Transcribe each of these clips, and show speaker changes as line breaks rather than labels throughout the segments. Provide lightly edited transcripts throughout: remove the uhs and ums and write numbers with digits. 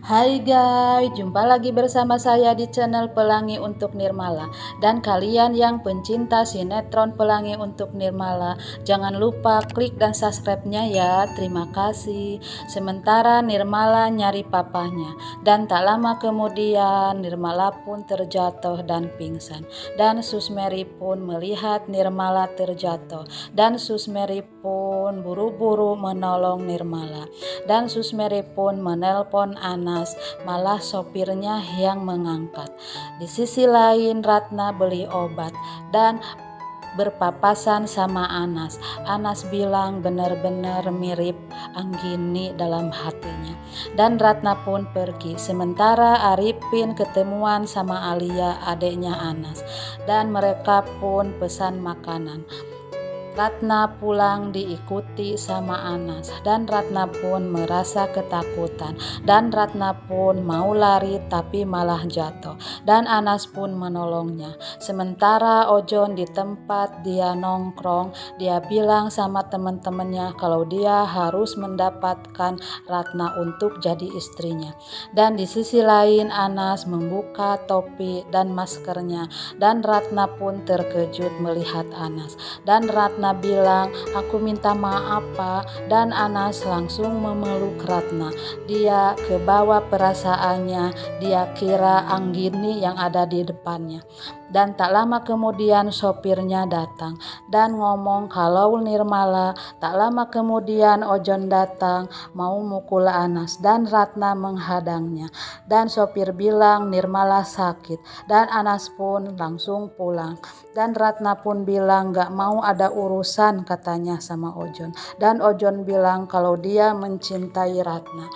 Hai guys, jumpa lagi bersama saya di channel Pelangi untuk Nirmala. Dan kalian yang pencinta sinetron Pelangi untuk Nirmala, jangan lupa klik dan subscribe-nya ya, terima kasih. Sementara Nirmala nyari papahnya, dan tak lama kemudian Nirmala pun terjatuh dan pingsan. Dan Susmeri pun melihat Nirmala terjatuh, dan Susmeri pun buru-buru menolong Nirmala. Dan Susmeri pun menelpon Anas, malah sopirnya yang mengangkat. Di sisi lain Ratna beli obat dan berpapasan sama Anas. Anas bilang benar-benar mirip Anggini dalam hatinya. Dan Ratna pun pergi. Sementara Arifin ketemuan sama Alia, adiknya Anas. Dan mereka pun pesan makanan. Ratna pulang diikuti sama Anas, dan Ratna pun merasa ketakutan, dan Ratna pun mau lari tapi malah jatuh, dan Anas pun menolongnya. Sementara Ojon di tempat dia nongkrong, dia bilang sama teman-temannya kalau dia harus mendapatkan Ratna untuk jadi istrinya. Dan di sisi lain Anas membuka topi dan maskernya, dan Ratna pun terkejut melihat Anas, dan Ratna bilang, "Aku minta maaf Pak." Dan Anas langsung memeluk Ratna. Dia kebawa perasaannya, dia kira Anggini yang ada di depannya. Dan tak lama kemudian sopirnya datang dan ngomong kalau Nirmala. Tak lama kemudian Ojon datang mau mukul Anas, dan Ratna menghadangnya. Dan sopir bilang Nirmala sakit, dan Anas pun langsung pulang. Dan Ratna pun bilang gak mau ada urusan katanya sama Ojon. Dan Ojon bilang kalau dia mencintai Ratna.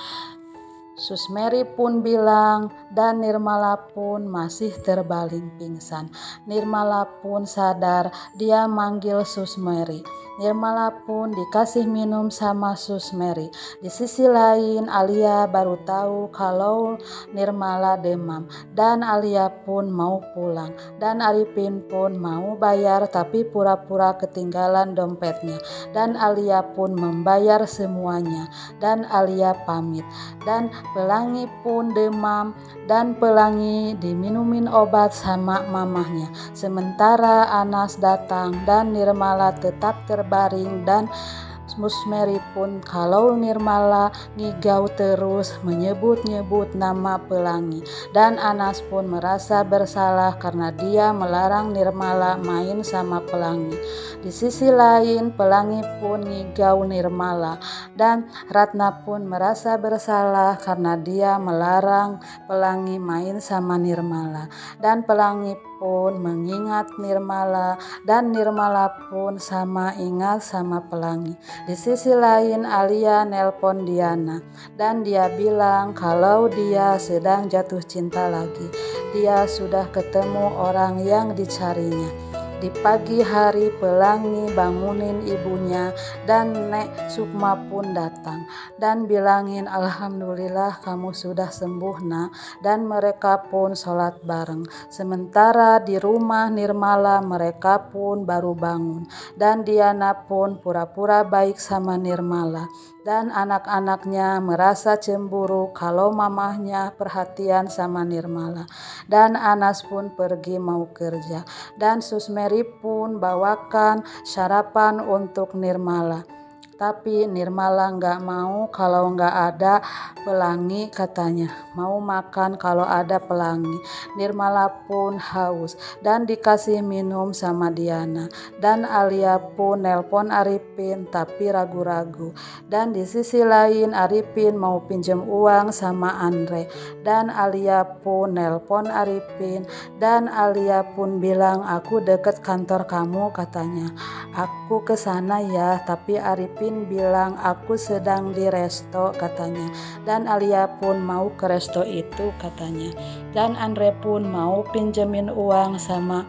Susmeri pun bilang, dan Nirmala pun masih terbaling pingsan. Nirmala pun sadar, dia manggil Susmeri. Nirmala pun dikasih minum sama Susmeri. Di sisi lain Alia baru tahu kalau Nirmala demam, dan Alia pun mau pulang. Dan Arifin pun mau bayar tapi pura-pura ketinggalan dompetnya. Dan Alia pun membayar semuanya, dan Alia pamit. Dan Pelangi pun demam, dan Pelangi diminumin obat sama mamahnya. Sementara Anas datang dan Nirmala tetap terbaring, dan Susmeri pun kalau Nirmala ngigau terus menyebut-nyebut nama Pelangi. Dan Anas pun merasa bersalah karena dia melarang Nirmala main sama Pelangi. Di sisi lain Pelangi pun ngigau Nirmala, dan Ratna pun merasa bersalah karena dia melarang Pelangi main sama Nirmala. Dan Pelangi pun mengingat Nirmala, dan Nirmala pun sama ingat sama Pelangi. Di sisi lain Alia nelpon Diana, dan dia bilang kalau dia sedang jatuh cinta lagi. Dia sudah ketemu orang yang dicarinya. Di pagi hari Pelangi bangunin ibunya, dan Nek Sukma pun datang dan bilangin alhamdulillah kamu sudah sembuh nak. Dan mereka pun sholat bareng. Sementara di rumah Nirmala mereka pun baru bangun, dan Diana pun pura-pura baik sama Nirmala. Dan anak-anaknya merasa cemburu kalau mamahnya perhatian sama Nirmala. Dan Anas pun pergi mau kerja, dan Susmeri pun bawakan sarapan untuk Nirmala. Tapi Nirmala nggak mau kalau nggak ada Pelangi katanya. Mau makan kalau ada Pelangi. Nirmala pun haus dan dikasih minum sama Diana. Dan Alia pun nelpon Arifin tapi ragu-ragu. Dan di sisi lain Arifin mau pinjam uang sama Andre. Dan Alia pun nelpon Arifin, dan Alia pun bilang aku deket kantor kamu katanya. Aku kesana ya, tapi Arifin bilang aku sedang di resto katanya. Dan Alia pun mau ke resto itu katanya. Dan Andre pun mau pinjemin uang sama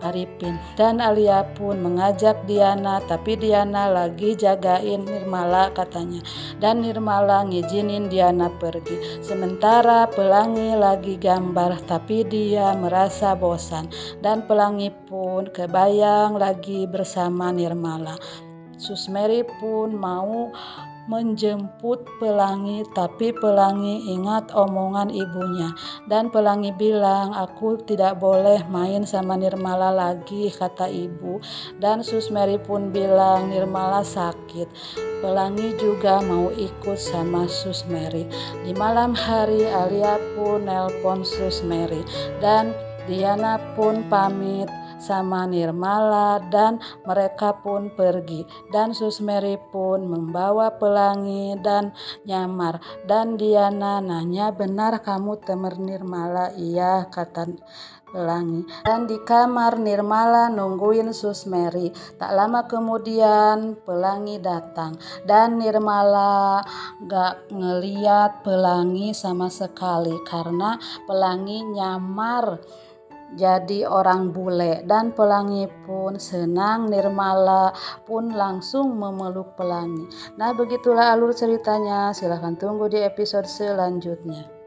Arifin. Dan Alia pun mengajak Diana, tapi Diana lagi jagain Nirmala katanya. Dan Nirmala ngizinin Diana pergi. Sementara Pelangi lagi gambar tapi dia merasa bosan. Dan Pelangi pun kebayang lagi bersama Nirmala. Susmeri pun mau menjemput Pelangi, tapi Pelangi ingat omongan ibunya. Dan Pelangi bilang, aku tidak boleh main sama Nirmala lagi, kata ibu. Dan Susmeri pun bilang, Nirmala sakit. Pelangi juga mau ikut sama Susmeri. Di malam hari Alia pun nelpon Susmeri dan Diana pun pamit sama Nirmala dan mereka pun pergi. Dan Susmeri pun membawa Pelangi dan nyamar. Dan Diana nanya, benar kamu teman Nirmala? Iya, kata Pelangi. Dan di kamar Nirmala nungguin Susmeri. Tak lama kemudian Pelangi datang. Dan Nirmala gak ngeliat Pelangi sama sekali karena Pelangi nyamar jadi orang bule. Dan Pelangi pun senang, Nirmala pun langsung memeluk Pelangi. Nah, begitulah alur ceritanya. Silahkan tunggu di episode selanjutnya.